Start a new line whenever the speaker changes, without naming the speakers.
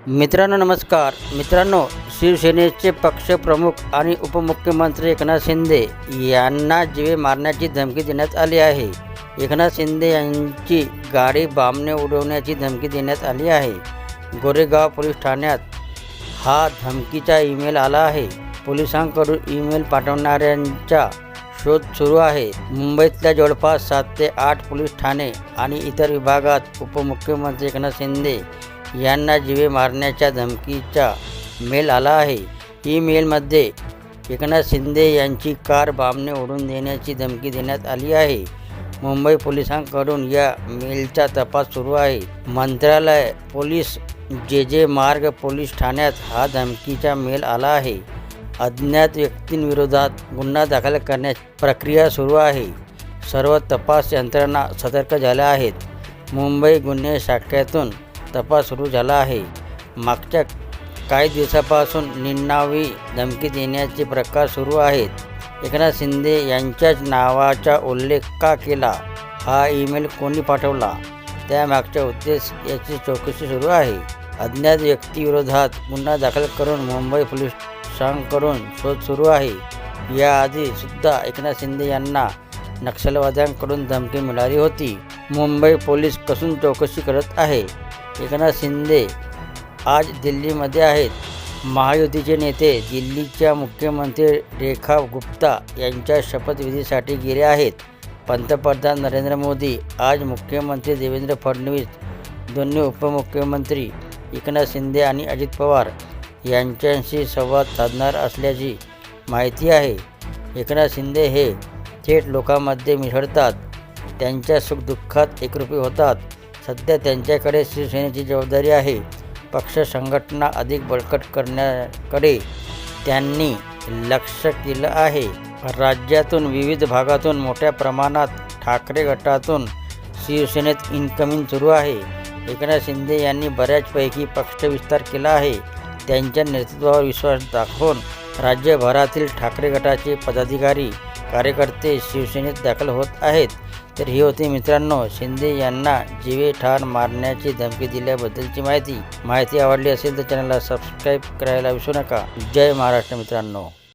मित्रांनो नमस्कार. शिवसेनेचे पक्षप्रमुख आणि उपमुख्यमंत्री एकनाथ शिंदे यांना जीवे मारण्याची धमकी देण्यात आली आहे. एकनाथ शिंदे यांची गाडी बॉम्बने उडवण्याची धमकी देण्यात आली आहे. गोरेगाव पोलीस ठाण्यात हा धमकीचा ईमेल आला आहे. पोलिसांकडून ईमेल पाठवणाऱ्यांचा शोध सुरू आहे. मुंबईतल्या जवळपास 7 ते 8 पोलीस ठाणे आणि इतर विभागात उपमुख्यमंत्री एकनाथ शिंदे यांना जीवे मारण्याच्या धमकीचा मेल आला आहे. ईमेलमध्ये एकनाथ शिंदे यांची कार बॉम्बने उडवून देण्याची धमकी देण्यात आली आहे. मुंबई पोलिसांकडून या मेलचा तपास सुरू आहे. मंत्रालय पोलीस जे मार्ग पोलीस ठाण्यात हा धमकीचा मेल आला आहे. अज्ञात व्यक्तींविरोधात गुन्हा दाखल करण्याची प्रक्रिया सुरू आहे. सर्व तपास यंत्रणा सतर्क झाल्या आहेत. मुंबई गुन्हे शाखेतून तपास सुरू झाला आहे. मागच्या काही दिवसापासून निनावी धमकी देण्याचे प्रकार सुरू आहेत. एकनाथ शिंदे यांच्याच नावाचा उल्लेख का केला, हा ईमेल कोणी पाठवला, त्यामागचा उद्देश याची चौकशी सुरू आहे. अज्ञात व्यक्तीविरोधात गुन्हा दाखल करून मुंबई पोलिसांकडून शोध सुरू आहे. याआधी सुद्धा एकनाथ शिंदे यांना नक्षलवाद्यांकडून धमकी मिळाली होती. मुंबई पोलीस कसून चौकशी करत आहे. एकनाथ शिंदे आज दिल्लीमध्ये आहेत. महायुतीचे नेते दिल्लीच्या मुख्यमंत्री रेखा गुप्ता यांच्या शपथविधीसाठी गेले आहेत. पंतप्रधान नरेंद्र मोदी आज मुख्यमंत्री देवेंद्र फडणवीस, दोन्ही उपमुख्यमंत्री एकनाथ शिंदे आणि अजित पवार यांच्याशी संवाद साधणार असल्याची माहिती आहे. एकनाथ शिंदे हे थेट लोकांमध्ये मिसळतात. त्यांच्या सुखदुःखात एकरूपी होतात. सध्या त्यांच्याकडे शिवसेनेची जबाबदारी आहे. पक्ष संघटना अधिक बळकट करण्याकडे त्यांनी लक्ष केलं आहे. राज्यातून विविध भागातून मोठ्या प्रमाणात ठाकरे गटातून शिवसेनेत इनकमिंग सुरू आहे. एकनाथ शिंदे यांनी बऱ्याचपैकी पक्षविस्तार केला आहे. त्यांच्या नेतृत्वावर विश्वास दाखवून राज्यभरातील ठाकरे गटाचे पदाधिकारी कार्यकर्ते शिवसेनेत दाखल होत आहेत. तर ही होती मित्रांनो शिंदे यांना जीवे ठार मारण्याची धमकी दिल्याबद्दलची माहिती आवडली असेल तर चॅनलला सबस्क्राईब करायला विसरू नका. जय महाराष्ट्र मित्रांनो.